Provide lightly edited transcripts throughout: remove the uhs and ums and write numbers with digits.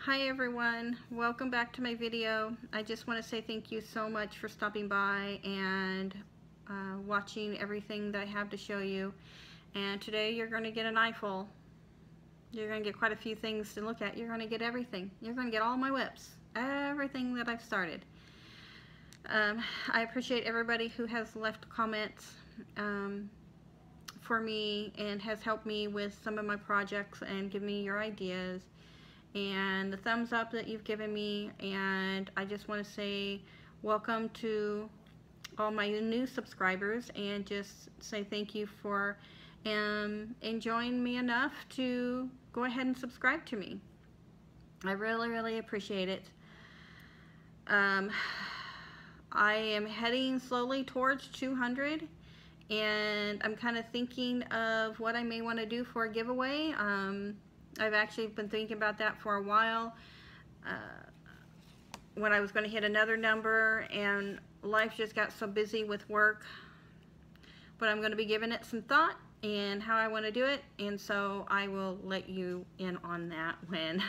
Hi everyone, welcome back to my video. I just want to say thank you so much for stopping by and watching everything that I have to show you. And today you're going to get an eyeful. You're going to get quite a few things to look at. You're going to get everything. You're going to get all my whips, everything that I've started. I appreciate everybody who has left comments for me and has helped me with some of my projects and give me your ideas, and the thumbs up that you've given me. And I just want to say welcome to all my new subscribers and just say thank you for enjoying me enough to go ahead and subscribe to me. I really appreciate it. I am heading slowly towards 200, and I'm kind of thinking of what I may want to do for a giveaway. I've actually been thinking about that for a while, when I was going to hit another number, and life just got so busy with work. But I'm going to be giving it some thought and how I want to do it, and so I will let you in on that when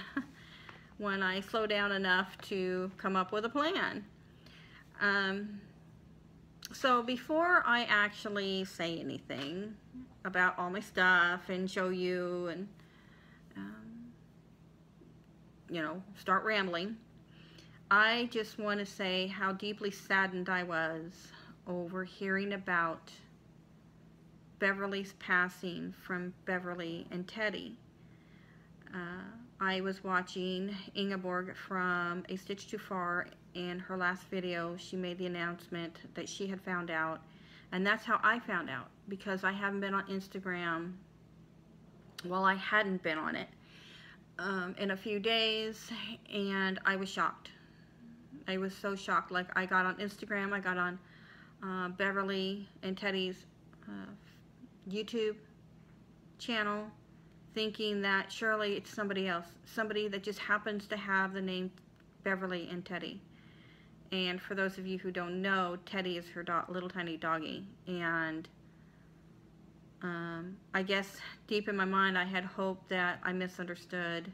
when I slow down enough to come up with a plan. So before I actually say anything about all my stuff and show you and you know, start rambling, I just want to say how deeply saddened I was over hearing about Beverly's passing from Beverly and Teddy. I was watching Ingeborg from A Stitch Too Far. In her last video, she made the announcement that she had found out, and that's how I found out, because I haven't been on Instagram. Well, I hadn't been on it in a few days, and I was shocked. I was so shocked. Like, I got on Instagram, I got on Beverly and Teddy's YouTube channel, thinking that surely it's somebody else, somebody that just happens to have the name Beverly and Teddy. And for those of you who don't know, Teddy is her little tiny doggy. And I guess deep in my mind I had hoped that I misunderstood,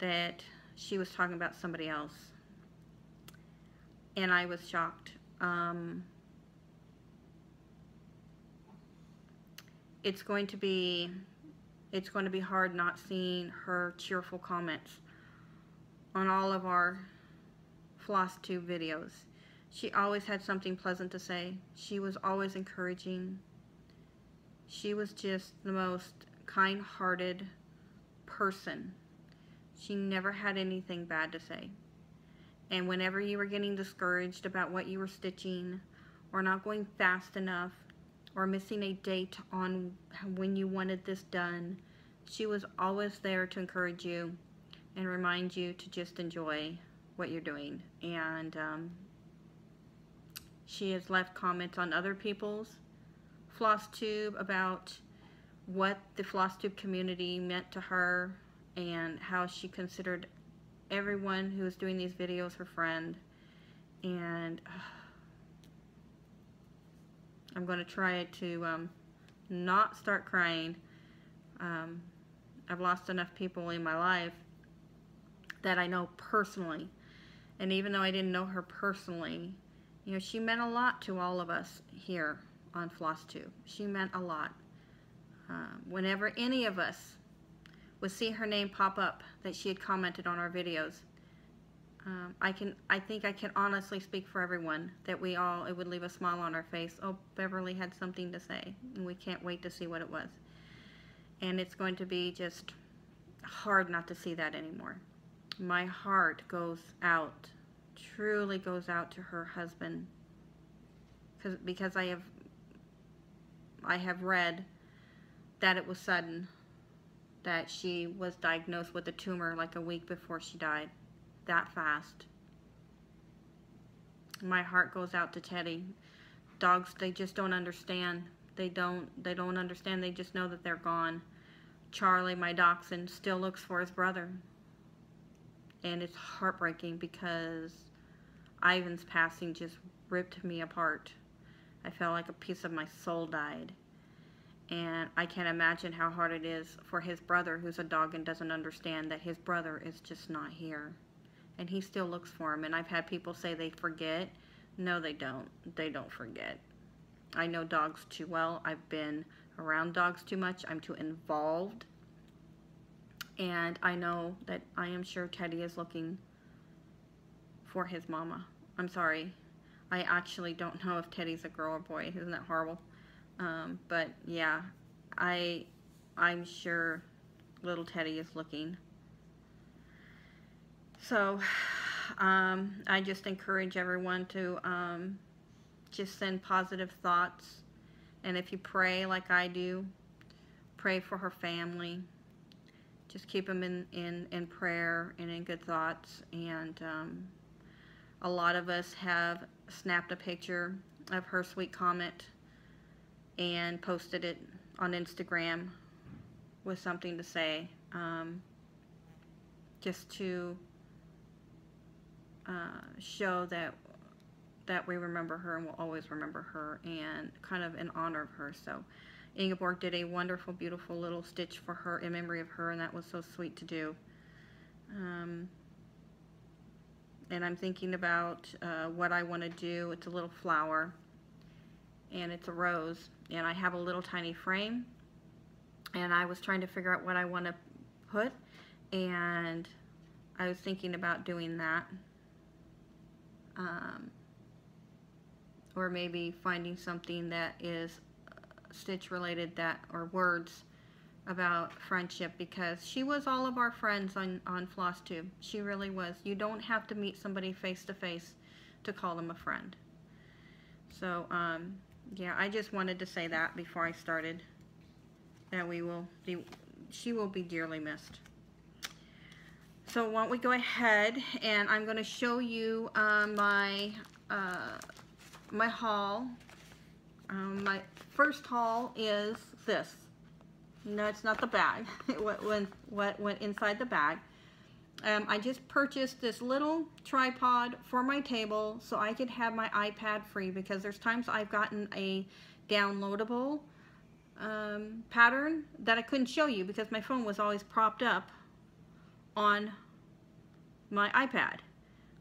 that she was talking about somebody else. And I was shocked. It's going to be hard not seeing her cheerful comments on all of our FlossTube videos. She always had something pleasant to say. She was always encouraging. She was just the most kind-hearted person. She never had anything bad to say. And whenever you were getting discouraged about what you were stitching, or not going fast enough, or missing a date on when you wanted this done, she was always there to encourage you and remind you to just enjoy what you're doing. And she has left comments on other people's FlossTube about what the FlossTube community meant to her, and how she considered everyone who was doing these videos her friend. And I'm going to try to not start crying. I've lost enough people in my life that I know personally, and even though I didn't know her personally, you know, she meant a lot to all of us here on FlossTube. She meant a lot. Whenever any of us would see her name pop up that she had commented on our videos, I think I can honestly speak for everyone that it would leave a smile on our face. Oh, Beverly had something to say, and we can't wait to see what it was. And it's going to be just hard not to see that anymore. My heart goes out, truly goes out to her husband, because I have read that it was sudden, that she was diagnosed with a tumor like a week before she died, that fast. My heart goes out to Teddy. Dogs, they just don't understand. They don't understand. They just know that they're gone. Charlie, my dachshund, still looks for his brother. And it's heartbreaking, because Ivan's passing just ripped me apart. I felt like a piece of my soul died. And I can't imagine how hard it is for his brother, who's a dog and doesn't understand that his brother is just not here. And he still looks for him. And I've had people say they forget. No, they don't. They don't forget. I know dogs too well. I've been around dogs too much. I'm too involved. And I know that I am sure Teddy is looking for his mama. I'm sorry. I actually don't know if Teddy's a girl or boy. Isn't that horrible? But yeah, I'm sure little Teddy is looking. So I just encourage everyone to just send positive thoughts. And if you pray like I do, pray for her family. Just keep them in prayer and in good thoughts. And a lot of us have snapped a picture of her sweet comment and posted it on Instagram with something to say, just to show that we remember her and will always remember her, and kind of in honor of her. So Ingeborg did a wonderful, beautiful little stitch for her in memory of her, and that was so sweet to do. And I'm thinking about what I want to do. It's a little flower, and it's a rose, and I have a little tiny frame, and I was trying to figure out what I want to put, and I was thinking about doing that, or maybe finding something that is stitch related, that, or words about friendship, because she was all of our friends on FlossTube. She really was. You don't have to meet somebody face to face to call them a friend. So yeah, I just wanted to say that before I started, that she will be dearly missed. So why don't we go ahead, and I'm going to show you my my haul. My first haul is this. No, it's not the bag. What went inside the bag. I just purchased this little tripod for my table so I could have my iPad free, because there's times I've gotten a downloadable pattern that I couldn't show you because my phone was always propped up on my iPad.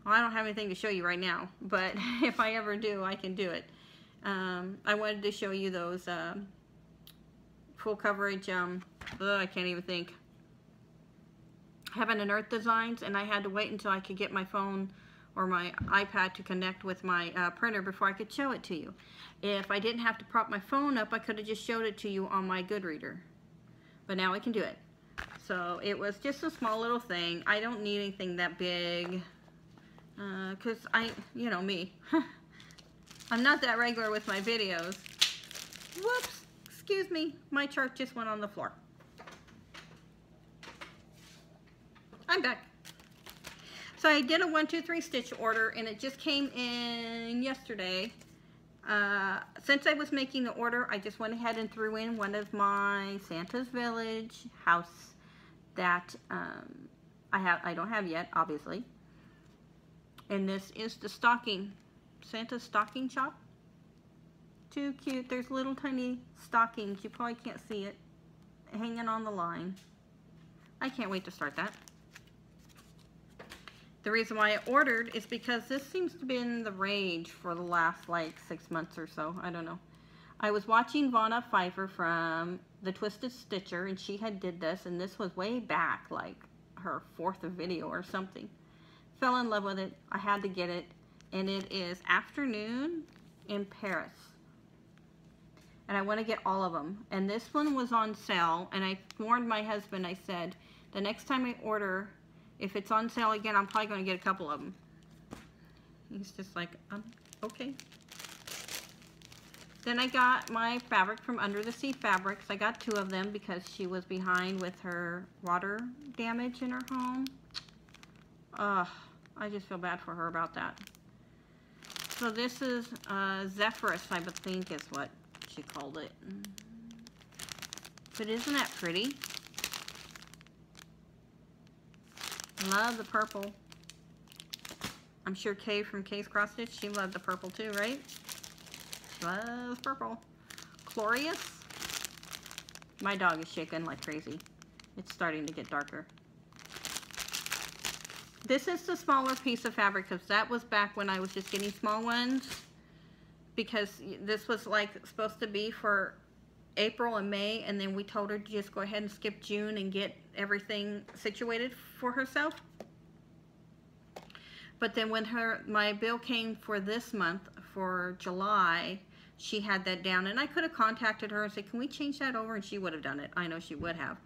Well, I don't have anything to show you right now, but if I ever do, I can do it. I wanted to show you those full coverage, I can't even think, Heaven and Earth designs, and I had to wait until I could get my phone or my iPad to connect with my printer before I could show it to you. If I didn't have to prop my phone up, I could have just showed it to you on my Goodreader. But now I can do it. So it was just a small little thing. I don't need anything that big, because you know me, I'm not that regular with my videos. Whoops, excuse me, my chart just went on the floor. I'm back. So I did a 1, 2, 3 stitch order, and it just came in yesterday. Since I was making the order, I just went ahead and threw in one of my Santa's Village house that I don't have yet, obviously. And this is the stocking, Santa's stocking shop. Too cute. There's little tiny stockings. You probably can't see it, hanging on the line. I can't wait to start that. The reason why I ordered is because this seems to be in the rage for the last like 6 months or so. I don't know. I was watching Vonna Pfeiffer from The Twisted Stitcher, and she had did this, and this was way back, like her 4th video or something. Fell in love with it. I had to get it, and it is Afternoon in Paris. And I want to get all of them. And this one was on sale, and I warned my husband. I said, the next time I order, if it's on sale again, I'm probably going to get a couple of them. He's just like, okay. Then I got my fabric from Under the Sea Fabrics. I got 2 of them because she was behind with her water damage in her home. I just feel bad for her about that. So this is Zephyrus, I would think is what she called it. But isn't that pretty? Love the purple. I'm sure Kay from Kay's Cross Stitch, she loved the purple too, right? She loves purple. Glorious. My dog is shaking like crazy. It's starting to get darker. This is the smaller piece of fabric because that was back when I was just getting small ones, because this was like supposed to be for April and May, and then we told her to just go ahead and skip June and get everything situated for herself. But then when my bill came for this month, for July, she had that down, and I could have contacted her and said, can we change that over? And she would have done it. I know she would have.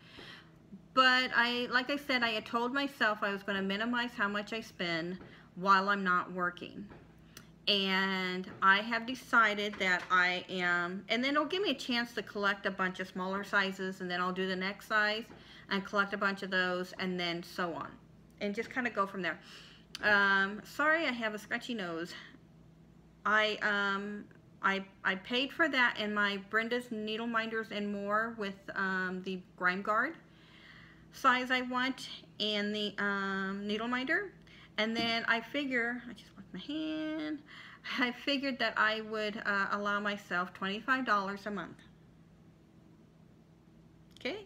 But like I said, I had told myself I was going to minimize how much I spend while I'm not working. And I have decided that I am, and then it'll give me a chance to collect a bunch of smaller sizes, and then I'll do the next size and collect a bunch of those, and then so on. And just kind of go from there. Sorry, I have a scratchy nose. I paid for that in my Brenda's Needle Minders and More with the Grime Guard size I want and the needle minder. And then I figure, I just wiped my hand, I figured that I would allow myself $25 a month. Okay?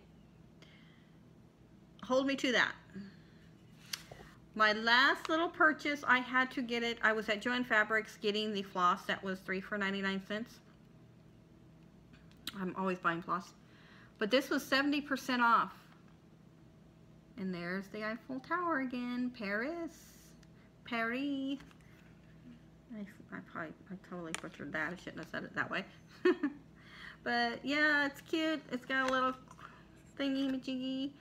Hold me to that. My last little purchase, I had to get it. I was at Joann Fabrics getting the floss that was 3 for 99 cents. I'm always buying floss. But this was 70% off. And there's the Eiffel Tower again. Paris. I totally butchered that. I shouldn't have said it that way. But yeah, it's cute. It's got a little thingy-majiggy.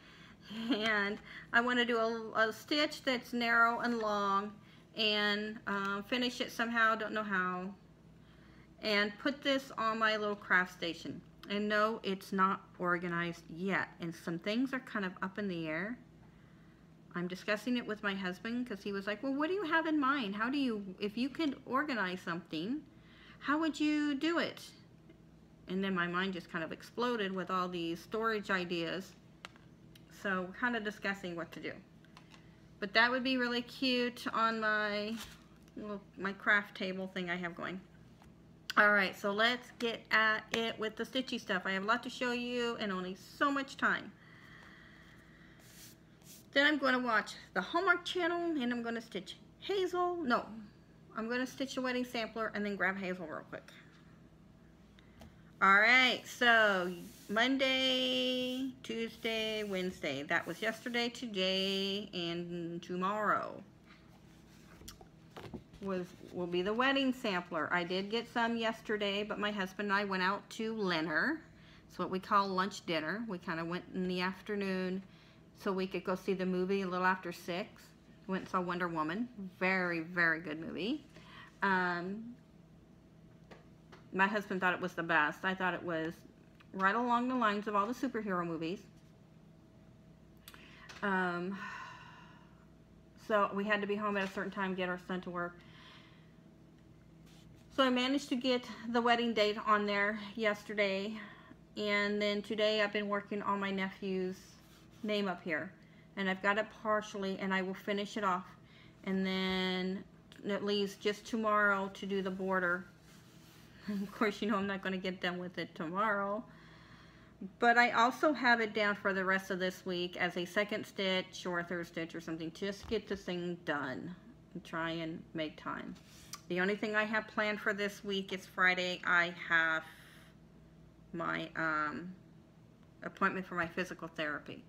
And I want to do a stitch that's narrow and long and finish it somehow, don't know how, and put this on my little craft station. And no, it's not organized yet, and some things are kind of up in the air. I'm discussing it with my husband because he was like, well, what do you have in mind? How do you, if you could organize something, how would you do it? And then my mind just kind of exploded with all these storage ideas. So we're kind of discussing what to do. But that would be really cute on my craft table thing I have going. Alright, so let's get at it with the stitchy stuff. I have a lot to show you and only so much time. Then I'm going to watch the Hallmark Channel and I'm going to stitch Hazel. No, I'm going to stitch the wedding sampler and then grab Hazel real quick. Alright, so Monday, Tuesday, Wednesday. That was yesterday, today, and tomorrow will be the wedding sampler. I did get some yesterday, but my husband and I went out to Lenner. It's what we call lunch dinner. We kind of went in the afternoon so we could go see the movie a little after 6. Went and saw Wonder Woman. Very, very good movie. My husband thought it was the best. I thought it was right along the lines of all the superhero movies. So we had to be home at a certain time, get our son to work. So I managed to get the wedding date on there yesterday. And then today I've been working on my nephew's name up here. And I've got it partially, and I will finish it off. And then it leaves just tomorrow to do the border. Of course, you know I'm not going to get done with it tomorrow. But I also have it down for the rest of this week as a second stitch or a third stitch or something. Just to get this thing done and try and make time. The only thing I have planned for this week is Friday. I have my appointment for my physical therapy.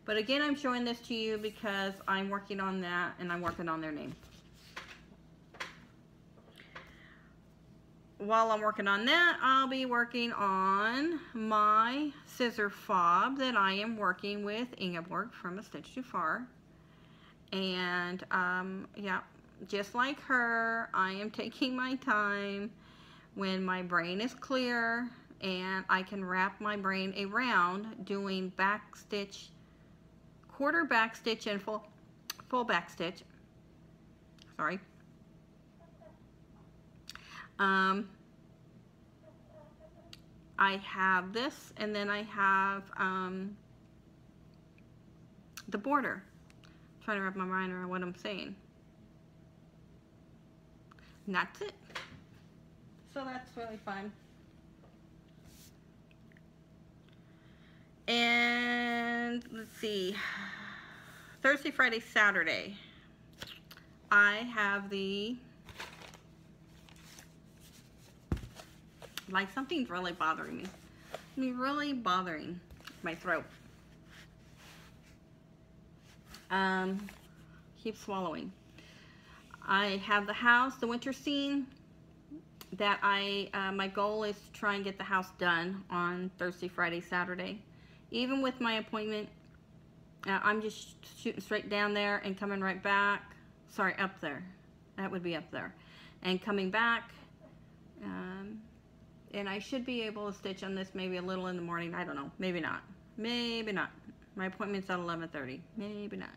But again, I'm showing this to you because I'm working on that and I'm working on their name. While I'm working on that, I'll be working on my scissor fob that I am working with Ingeborg from A Stitch Too Far. And yeah, just like her, I am taking my time when my brain is clear and I can wrap my brain around doing back stitch, quarter back stitch and full back stitch. Sorry. I have this, and then I have the border. I'm trying to wrap my mind around what I'm saying. And that's it. So that's really fun. And let's see, Thursday, Friday, Saturday, I have the, like something's really bothering me. Really bothering my throat. Keep swallowing. I have the house, the winter scene that my goal is to try and get the house done on Thursday, Friday, Saturday. Even with my appointment, I'm just shooting straight down there and coming right back. Sorry, up there. That would be up there. And coming back, and I should be able to stitch on this maybe a little in the morning. I don't know. Maybe not. Maybe not. My appointment's at 11:30. Maybe not.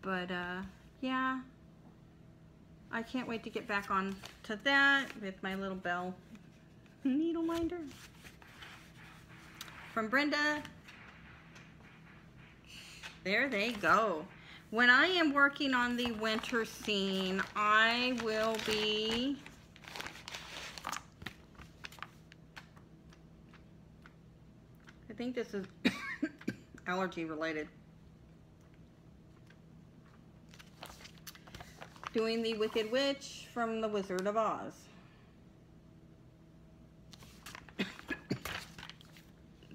But, yeah. I can't wait to get back on to that with my little bell needle minder. From Brenda. There they go. When I am working on the winter scene, I will be I think this is allergy related. Doing the Wicked Witch from the Wizard of Oz.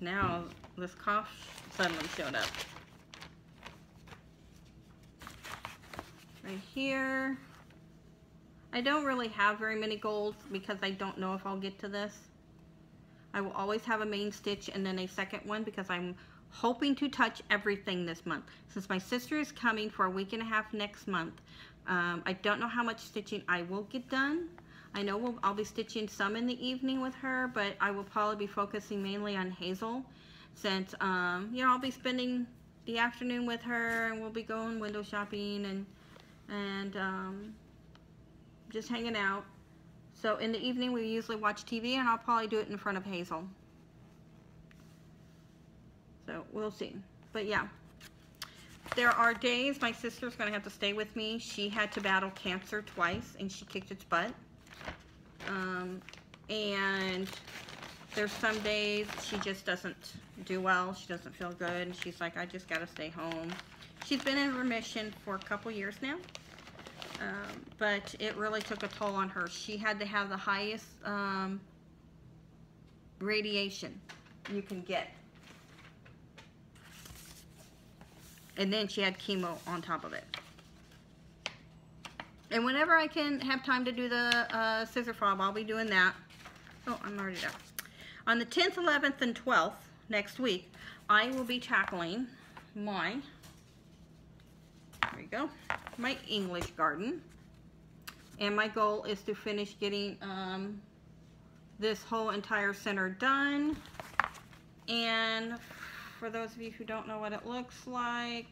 Now this cough suddenly showed up. Right here. I don't really have very many golds because I don't know if I'll get to this. I will always have a main stitch and then a second one because I'm hoping to touch everything this month. Since my sister is coming for a week and a half next month, I don't know how much stitching I will get done. I know I'll be stitching some in the evening with her, but I will probably be focusing mainly on Hazel since, you know, I'll be spending the afternoon with her and we'll be going window shopping and just hanging out. So in the evening we usually watch TV and I'll probably do it in front of Hazel. So we'll see. But yeah, there are days my sister's going to have to stay with me. She had to battle cancer twice and she kicked its butt. And there's some days she just doesn't do well. She doesn't feel good. And she's like, I just got to stay home. She's been in remission for a couple years now. But it really took a toll on her. She had to have the highest radiation you can get. And then she had chemo on top of it. And whenever I can have time to do the scissor fob, I'll be doing that. Oh, I'm already there. On the 10th, 11th, and 12th, next week, I will be tackling my, there you go, my English garden. And my goal is to finish getting this whole entire center done. And for those of you who don't know what it looks like,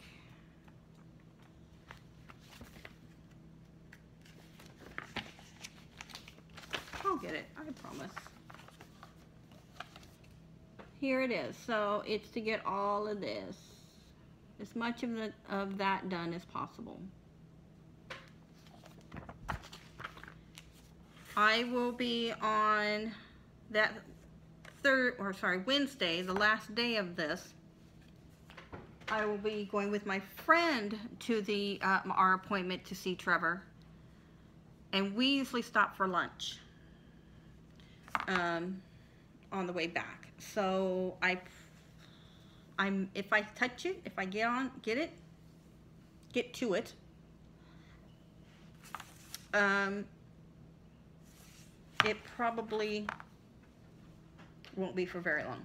I'll get it, I promise. Here it is. So it's to get all of this, as much of that done as possible. I will be on that Wednesday, the last day of this. I will be going with my friend to the our appointment to see Trevor, and we usually stop for lunch on the way back. So if I touch it, if I get to it, it probably won't be for very long.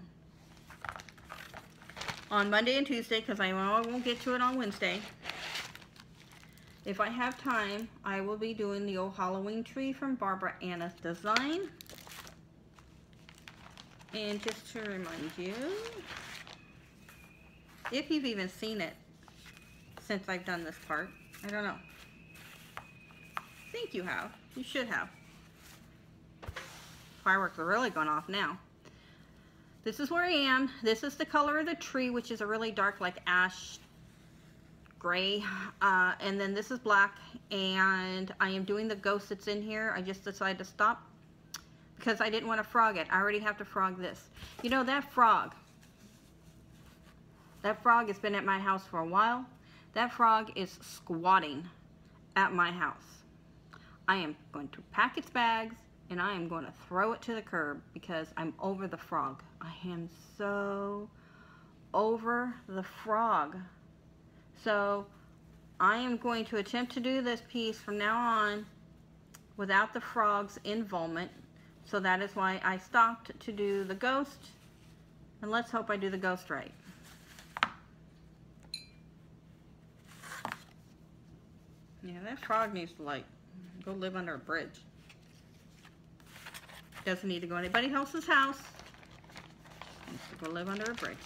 On Monday and Tuesday, because I know I won't get to it on Wednesday. If I have time, I will be doing the old Halloween tree from Barbara Anna's design. And just to remind you, if you've even seen it since I've done this part, I don't know. I think you have. You should have. Fireworks are really going off now. This is where I am. This is the color of the tree, which is a really dark, like ash gray. And then this is black. And I am doing the ghost that's in here. I just decided to stop because I didn't want to frog it. I already have to frog this. You know, that frog That frog has been at my house for a while. That frog is squatting at my house. I am going to pack its bags and I am going to throw it to the curb because I'm over the frog. I am so over the frog. So I am going to attempt to do this piece from now on without the frog's involvement. So that is why I stopped to do the ghost. And let's hope I do the ghost right. Yeah, that frog needs to like go live under a bridge. Doesn't need to go to anybody else's house. Needs to go live under a bridge.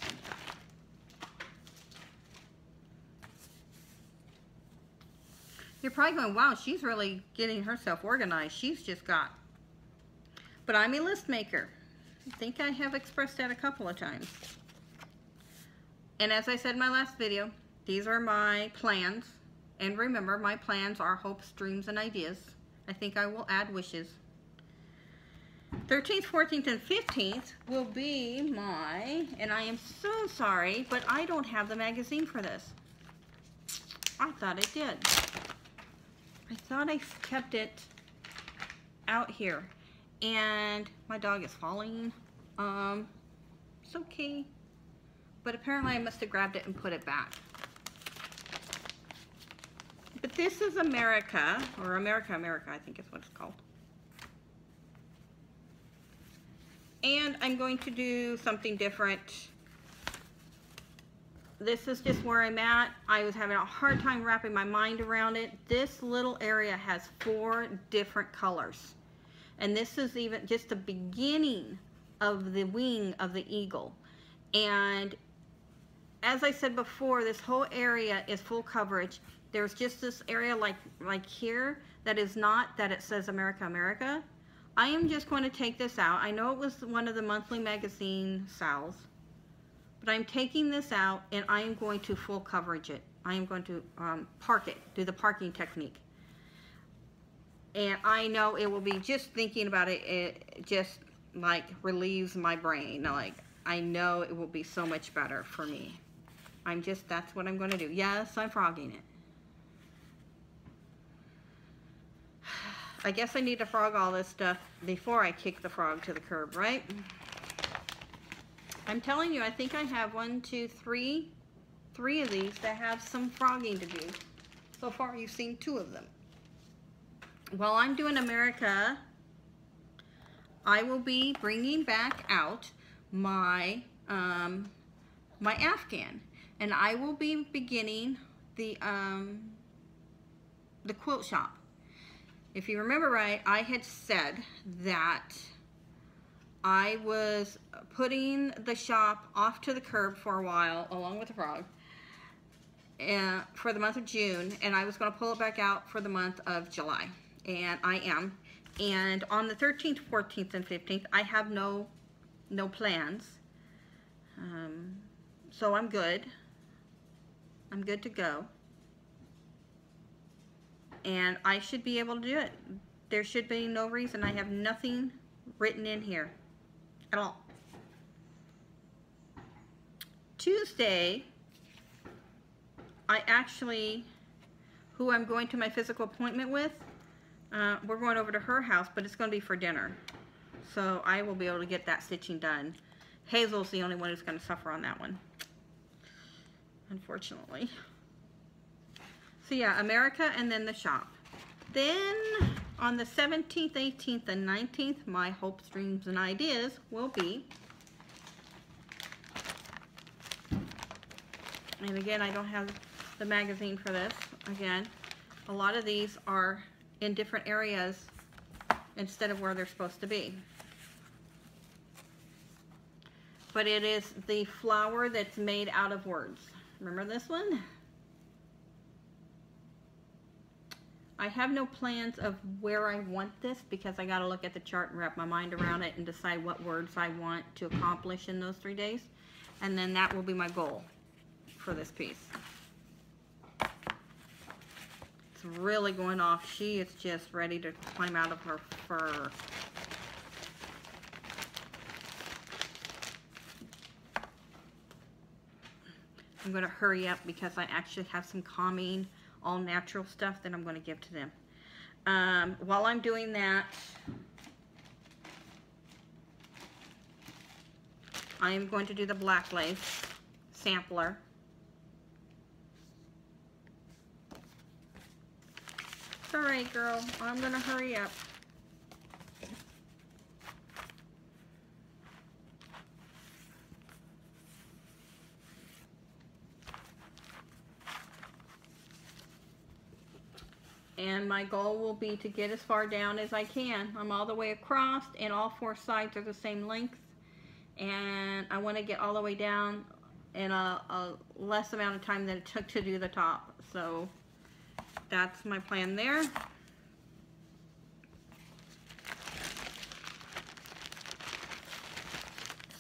You're probably going, wow, she's really getting herself organized. She's just got. But I'm a list maker. I think I have expressed that a couple of times. And as I said in my last video, these are my plans. And remember, my plans are hopes, dreams, and ideas. I think I will add wishes. 13th, 14th, and 15th will be my, and I am so sorry, but I don't have the magazine for this. I thought I did. I thought I kept it out here. And my dog is falling. It's okay. But apparently I must have grabbed it and put it back. But this is America, or America, I think is what it's called. And I'm going to do something different. This is just where I'm at. I was having a hard time wrapping my mind around it. This little area has 4 different colors. And this is even just the beginning of the wing of the eagle. And as I said before, this whole area is full coverage. There's just this area like here that is not, that it says America, America. I am just going to take this out. I know it was one of the monthly magazine sales, but I'm taking this out and I am going to full coverage it. I am going to park it, do the parking technique. And I know it will be, just thinking about it, it just like relieves my brain. Like, I know it will be so much better for me. That's what I'm going to do. Yes, I'm frogging it. I guess I need to frog all this stuff before I kick the frog to the curb, right? I'm telling you, I think I have 3 of these that have some frogging to do. So far, you've seen 2 of them. While I'm doing America, I will be bringing back out my my Afghan, and I will be beginning the quilt shop. If you remember right, I had said that I was putting the shop off to the curb for a while, along with the frog, for the month of June, and I was going to pull it back out for the month of July. And I am. And on the 13th, 14th, and 15th, I have no plans. So I'm good. I'm good to go. And I should be able to do it. There should be no reason. I have nothing written in here at all. Tuesday, I actually, who I'm going to my physical appointment with, we're going over to her house, but it's going to be for dinner. So I will be able to get that stitching done. Hazel's the only one who's going to suffer on that one, unfortunately. So yeah, America and then the shop. Then on the 17th, 18th, and 19th, my hopes, dreams, and ideas will be. And again, I don't have the magazine for this. Again, a lot of these are in different areas instead of where they're supposed to be. But it is the flower that's made out of words. Remember this one? I have no plans of where I want this because I got to look at the chart and wrap my mind around it and decide what words I want to accomplish in those 3 days. And then that will be my goal for this piece. It's really going off. She is just ready to climb out of her fur. I'm going to hurry up because I actually have some calming, all natural stuff that I'm going to give to them. While I'm doing that, I am going to do the black lace sampler. It's alright, girl. I'm going to hurry up. And my goal will be to get as far down as I can. I'm all the way across and all four sides are the same length. And I want to get all the way down in a less amount of time than it took to do the top. So that's my plan there.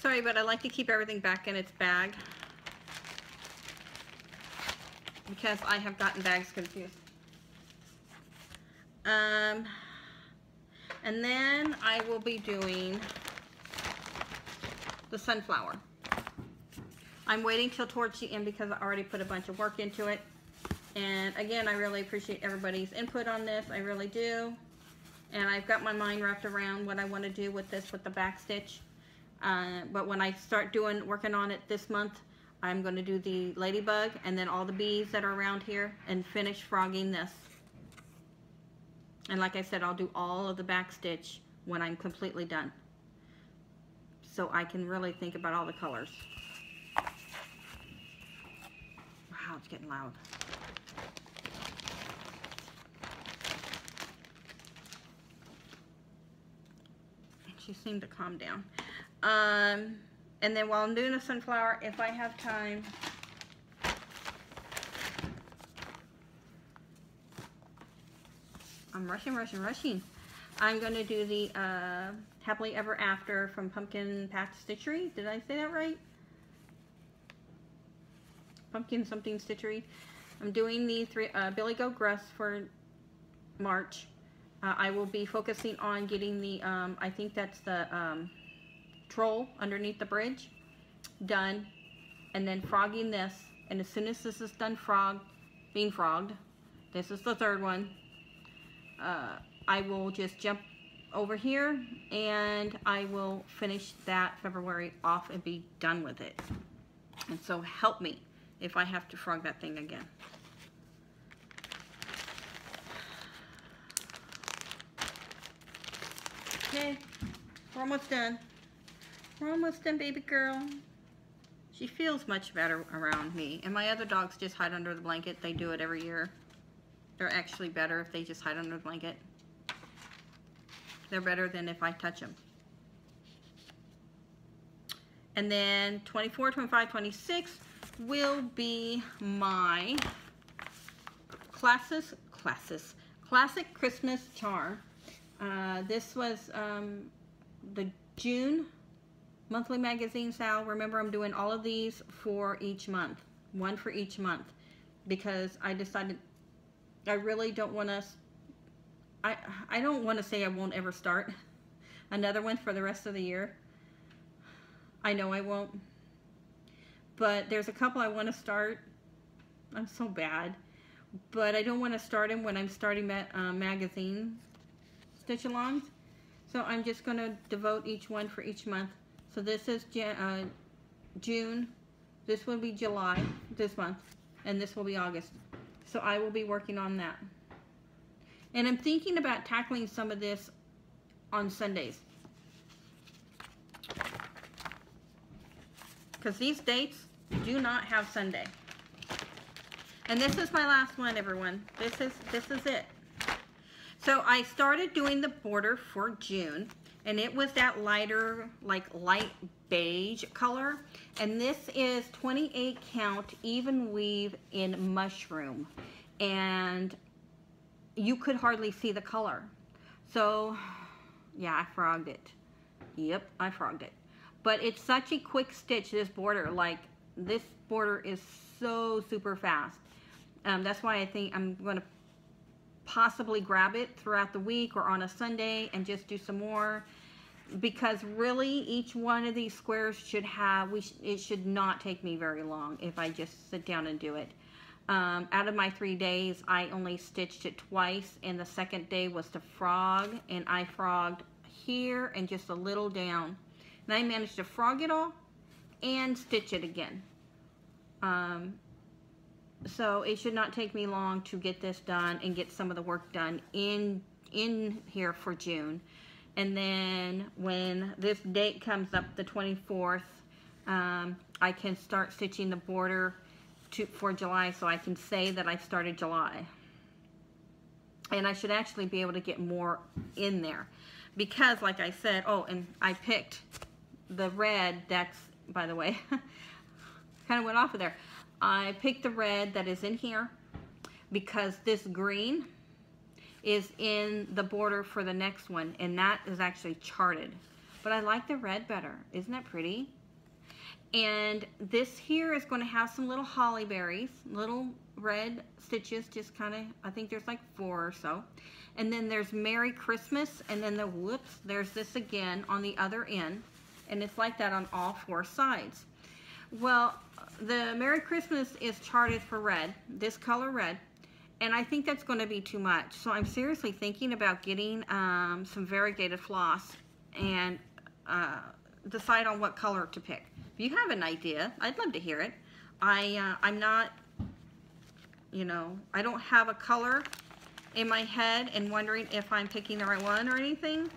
Sorry, but I like to keep everything back in its bag because I have gotten bags confused. And then I will be doing the sunflower. I'm waiting till towards the end because I already put a bunch of work into it. And again, I really appreciate everybody's input on this. I really do. And I've got my mind wrapped around what I want to do with this, with the back stitch. But when I start working on it this month, I'm going to do the ladybug and then all the bees that are around here and finish frogging this. And like I said, I'll do all of the back stitch when I'm completely done, so I can really think about all the colors. Wow, it's getting loud. She seemed to calm down. And then while I'm doing the sunflower, if I have time, I'm rushing. I'm going to do the Happily Ever After from Pumpkin Patch Stitchery. Did I say that right? Pumpkin something Stitchery. I'm doing the Billy Goat Gruss for March. I will be focusing on getting the, I think that's the troll underneath the bridge done. And then frogging this. And as soon as this is done being frogged, this is the third one. I will just jump over here and I will finish that February off and be done with it. And so help me if I have to frog that thing again. Okay, we're almost done. We're almost done, baby girl. She feels much better around me. And my other dogs just hide under the blanket. They do it every year. They're actually better if they just hide under the blanket. They're better than if I touch them. And then 24, 25, 26 will be my classic Christmas charm. This was the June monthly magazine sale. Remember, I'm doing all of these for each month. One for each month. Because I decided I really don't want to, I don't want to say I won't ever start another one for the rest of the year. I know I won't. But there's a couple I want to start. I'm so bad. But I don't want to start them when I'm starting magazine stitch-alongs. So I'm just going to devote each one for each month. So this is June. This will be July, this month. And this will be August. So I will be working on that. And I'm thinking about tackling some of this on Sundays. Because these dates do not have Sunday. And this is my last one, everyone. This is it. So I started doing the border for June. And it was that lighter, like light beige color. And this is 28 count even weave in mushroom. And you could hardly see the color. So yeah, I frogged it. Yep, I frogged it. But it's such a quick stitch, this border. Like, this border is so super fast. That's why I think I'm going to possibly grab it throughout the week or on a Sunday and just do some more. because really each one of these squares should have, it should not take me very long if I just sit down and do it. Out of my 3 days, I only stitched it twice, and the second day was to frog, and I frogged here and just a little down. And I managed to frog it all and stitch it again. So it should not take me long to get this done and get some of the work done in here for June. And then when this date comes up, the 24th, I can start stitching the border for July, so I can say that I started July. And I should actually be able to get more in there, because like I said, oh, and I picked the red, that's, by the way, kind of went off of there. I picked the red that is in here because this green is in the border for the next one, and that is actually charted. But I like the red better. Isn't that pretty? And this here is going to have some little holly berries, little red stitches, just kind of, I think there's like 4 or so. And then there's Merry Christmas, and then there's this again on the other end. And it's like that on all 4 sides. Well, the Merry Christmas is charted for red, this color red. And I think that's going to be too much. So I'm seriously thinking about getting some variegated floss and decide on what color to pick. If you have an idea, I'd love to hear it. I'm not, you know, I don't have a color in my head and wondering if I'm picking the right one or anything.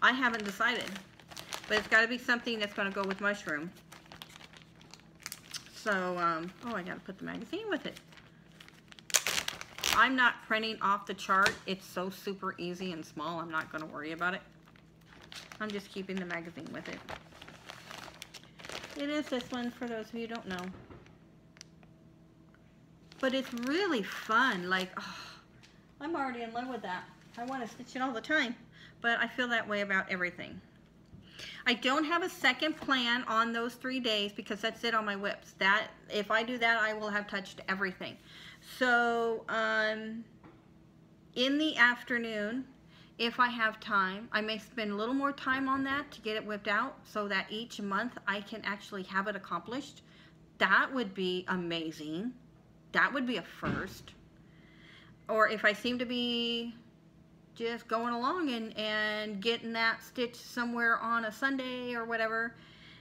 I haven't decided. But it's got to be something that's going to go with mushroom. So, oh, I got to put the magazine with it. I'm not printing off the chart. It's so super easy and small, I'm not going to worry about it. I'm just keeping the magazine with it. It is this one, for those of you who don't know. But it's really fun. Like, oh, I'm already in love with that. I want to stitch it all the time. But I feel that way about everything. I don't have a second plan on those 3 days because that's it on my whips. That, if I do that, I will have touched everything. So, in the afternoon, if I have time, I may spend a little more time on that to get it whipped out so that each month I can actually have it accomplished. That would be amazing. That would be a first. Or if I seem to be just going along and getting that stitched somewhere on a Sunday or whatever,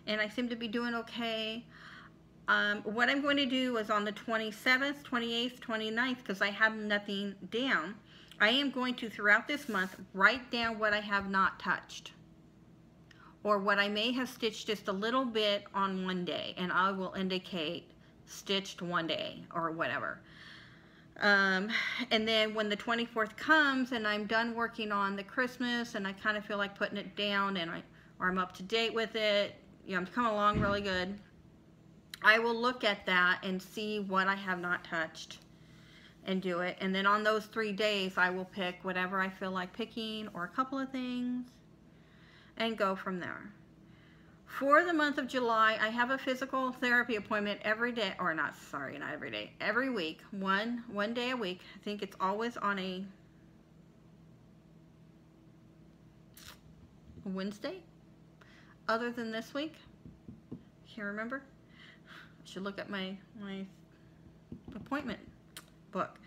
and I seem to be doing okay. What I'm going to do is on the 27th, 28th, 29th, because I have nothing down, I am going to, throughout this month, write down what I have not touched, or what I may have stitched just a little bit on one day, and I will indicate stitched one day or whatever. And then when the 24th comes and I'm done working on the Christmas and I kind of feel like putting it down, and or I'm up to date with it, you know, I'm coming along really good, I will look at that and see what I have not touched and do it. And then on those 3 days, I will pick whatever I feel like picking, or a couple of things, and go from there. For the month of July, I have a physical therapy appointment every day, or not, sorry, not every day, every week, one day a week. I think it's always on a Wednesday, other than this week. Can't remember. I should look at my appointment book.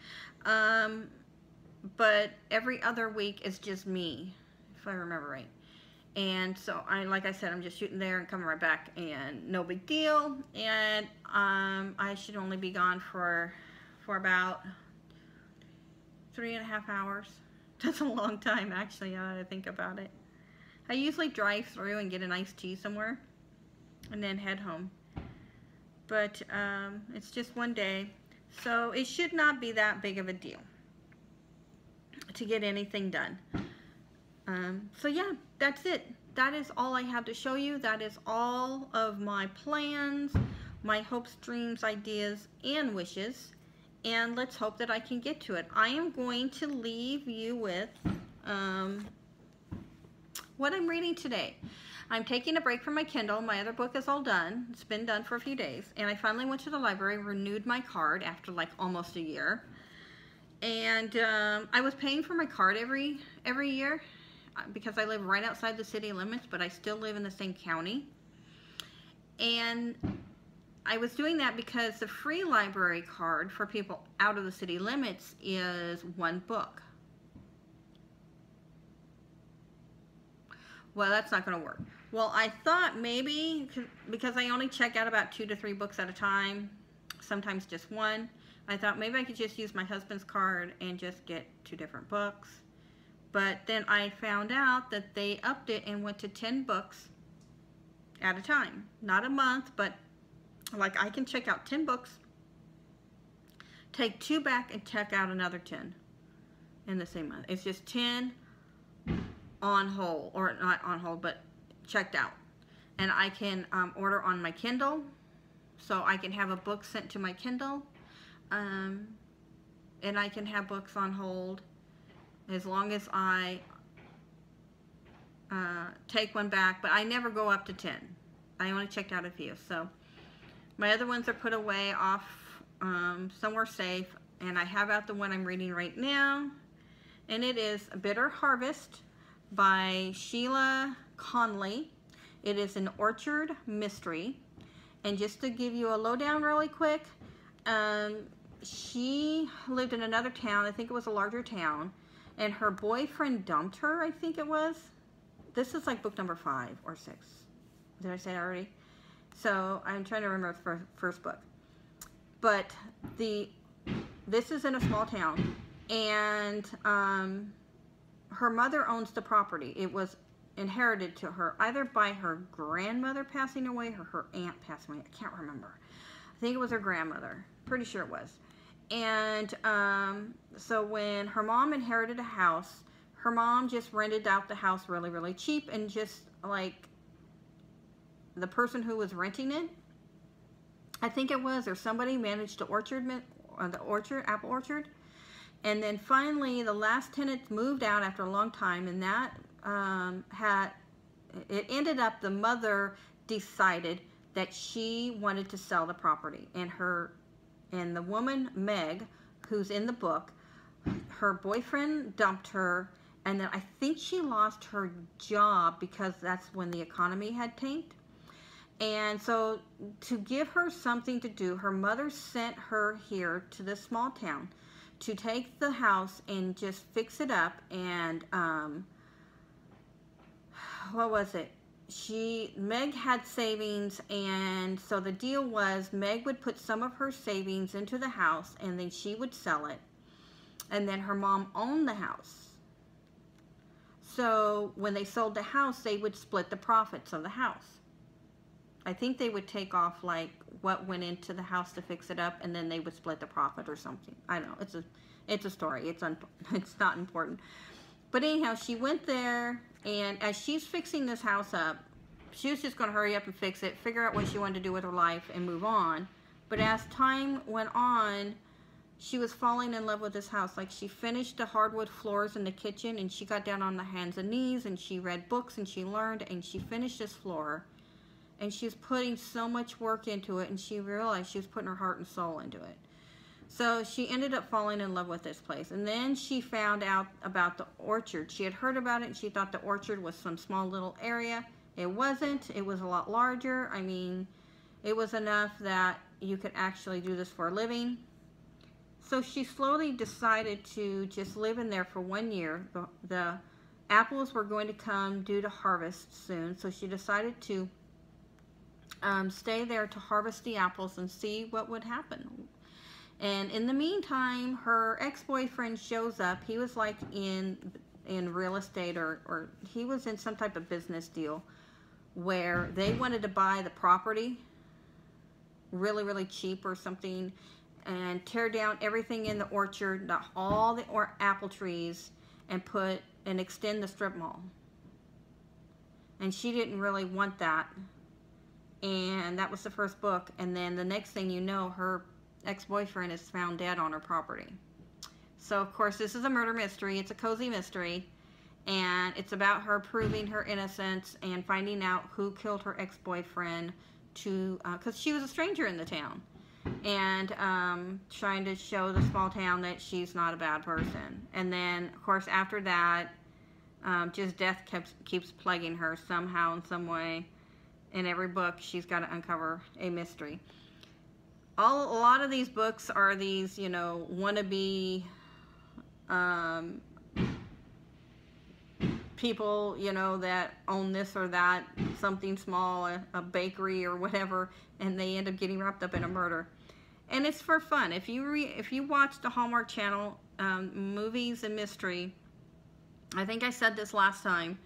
But every other week is just me, if I remember right. And so, like I said, I'm just shooting there and coming right back, and no big deal. And I should only be gone for about 3.5 hours. That's a long time, actually, now that I think about it. I usually drive through and get an iced tea somewhere and then head home. But it's just one day, so it should not be that big of a deal to get anything done. So yeah, that's it. That is all I have to show you. That is all of my plans, my hopes, dreams, ideas, and wishes. And let's hope that I can get to it. I am going to leave you with what I'm reading today. I'm taking a break from my Kindle. My other book is all done. It's been done for a few days. And I finally went to the library, renewed my card after like almost a year. And I was paying for my card every year. because I live right outside the city limits, but I still live in the same county. And I was doing that because the free library card for people out of the city limits is 1 book. Well, that's not going to work. Well, I thought maybe, because I only check out about 2 to 3 books at a time, sometimes just 1, I thought maybe I could just use my husband's card and just get 2 different books. But then I found out that they upped it and went to 10 books at a time. Not a month, but like I can check out 10 books, take 2 back, and check out another 10 in the same month. It's just 10 on hold, or not on hold, but checked out. And I can order on my Kindle, so I can have a book sent to my Kindle, and I can have books on hold as long as I take 1 back, but I never go up to 10. I only checked out a few. So my other ones are put away off somewhere safe, and I have out the one I'm reading right now, and it is Bitter Harvest by Sheila Conley. It is an orchard mystery, and just to give you a lowdown really quick, she lived in another town. I think it was a larger town, and her boyfriend dumped her, I think it was. This is like book number 5 or 6. Did I say that already? So I'm trying to remember the first book. But this is in a small town, and her mother owns the property. It was inherited to her either by her grandmother passing away or her aunt passing away. I can't remember. I think it was her grandmother. Pretty sure it was. And so when her mom inherited a house, her mom just rented out the house really, really cheap, and just like the person who was renting it, I think it was, or somebody managed the apple orchard. And then finally, the last tenant moved out after a long time, and that it ended up the mother decided that she wanted to sell the property, and the woman Meg, who's in the book, her boyfriend dumped her, and then I think she lost her job because that's when the economy had tanked. And so to give her something to do, her mother sent her here to this small town to take the house and just fix it up. And what was it? Meg had savings, and so the deal was Meg would put some of her savings into the house, and then she would sell it, and then her mom owned the house. So when they sold the house, they would split the profits of the house. I think they would take off like what went into the house to fix it up, and then they would split the profit or something. I don't know. It's a story. It's not important. But anyhow, she went there, and as she's fixing this house up, she was just going to hurry up and fix it, figure out what she wanted to do with her life, and move on. But as time went on, she was falling in love with this house. Like, she finished the hardwood floors in the kitchen, and she got down on the hands and knees, and she read books, and she learned, and she finished this floor. And she was putting so much work into it, and she realized she was putting her heart and soul into it. So she ended up falling in love with this place. And then she found out about the orchard. She had heard about it, and she thought the orchard was some small little area. It wasn't. It was a lot larger. I mean, it was enough that you could actually do this for a living. So she slowly decided to just live in there for 1 year. The apples were going to come due to harvest soon, so she decided to stay there to harvest the apples and see what would happen. And in the meantime, her ex-boyfriend shows up. He was like in real estate, or he was in some type of business deal where they wanted to buy the property really, really cheap or something, and tear down everything in the orchard, all the apple trees, and extend the strip mall. And she didn't really want that. And that was the first book. And then the next thing you know, her ex-boyfriend is found dead on her property. So, of course, this is a murder mystery. It's a cozy mystery. And it's about her proving her innocence and finding out who killed her ex-boyfriend, because she was a stranger in the town. And trying to show the small town that she's not a bad person. And then, of course, after that, just death keeps plaguing her somehow, in some way. In every book, she's got to uncover a mystery. A lot of these books are these, you know, wannabe people, you know, that own this or that, something small, a bakery or whatever, and they end up getting wrapped up in a murder. And it's for fun. If you watch the Hallmark Channel, movies and mystery, I think I said this last time,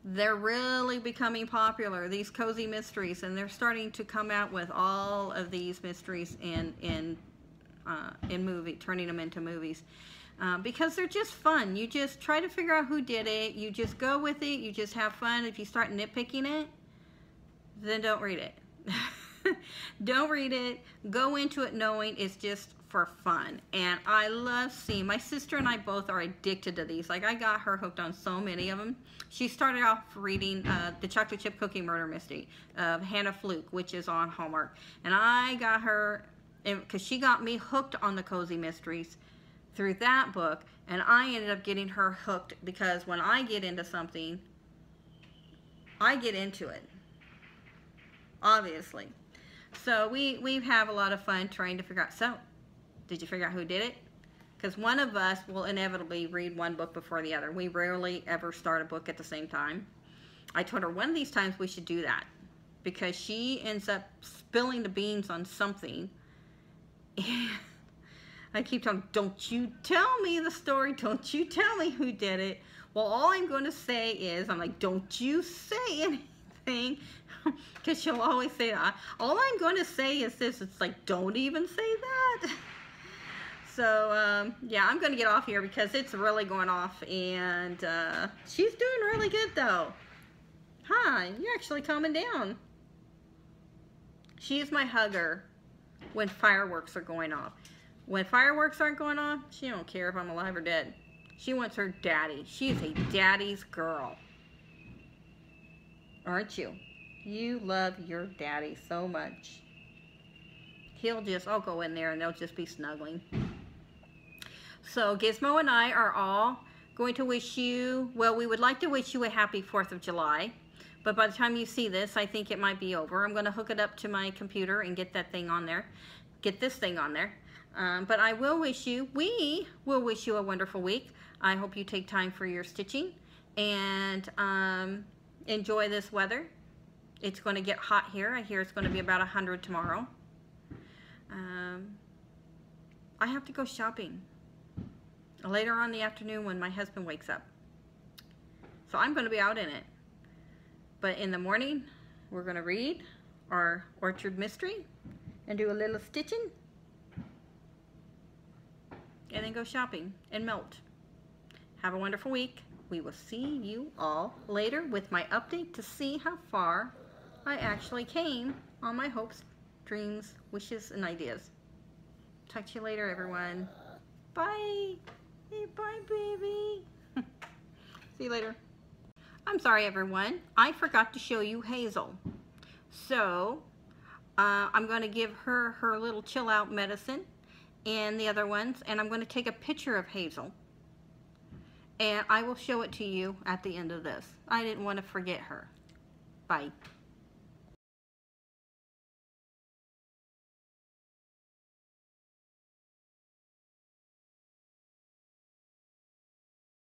they're really becoming popular, these cozy mysteries, and they're starting to come out with all of these mysteries in turning them into movies, because they're just fun. You just try to figure out who did it, you just go with it, you just have fun. If you start nitpicking it, then don't read it. Don't read it. Go into it knowing it's just for fun. And I love seeing, my sister and I both are addicted to these. Like, I got her hooked on so many of them. She started off reading the Chocolate Chip Cookie Murder Mystery of Hannah Fluke, which is on Hallmark. And I got her, because she got me hooked on the cozy mysteries through that book. And I ended up getting her hooked, because when I get into something, I get into it, obviously. So we have a lot of fun trying to figure out, so did you figure out who did it? Because one of us will inevitably read one book before the other. We rarely ever start a book at the same time. I told her one of these times we should do that, because she ends up spilling the beans on something. I keep telling her, don't you tell me the story, don't you tell me who did it. Well, all I'm going to say is, I'm like, don't you say anything, because she'll always say that. All I'm going to say is this, it's like, don't even say that. So, yeah, I'm going to get off here because it's really going off, and she's doing really good, though. Hi, you're actually calming down. She is my hugger when fireworks are going off. When fireworks aren't going off, she don't care if I'm alive or dead. She wants her daddy. She's a daddy's girl. Aren't you? You love your daddy so much. He'll just, I'll go in there and they'll just be snuggling. So Gizmo and I are all going to wish you, well, we would like to wish you a happy 4th of July. But by the time you see this, I think it might be over. I'm going to hook it up to my computer and get that thing on there. Get this thing on there. But I will wish you, we will wish you a wonderful week. I hope you take time for your stitching and enjoy this weather. It's going to get hot here. I hear it's going to be about 100 tomorrow. I have to go shopping later on in the afternoon when my husband wakes up. So I'm going to be out in it. But in the morning, we're going to read our Orchard Mystery and do a little stitching. And then go shopping and melt. Have a wonderful week. We will see you all later with my update to see how far I actually came on my hopes, dreams, wishes, and ideas. Talk to you later, everyone. Bye. Hey, bye, baby. See you later. I'm sorry, everyone. I forgot to show you Hazel. So, I'm going to give her her little chill out medicine and the other ones, and I'm going to take a picture of Hazel. And I will show it to you at the end of this. I didn't want to forget her. Bye.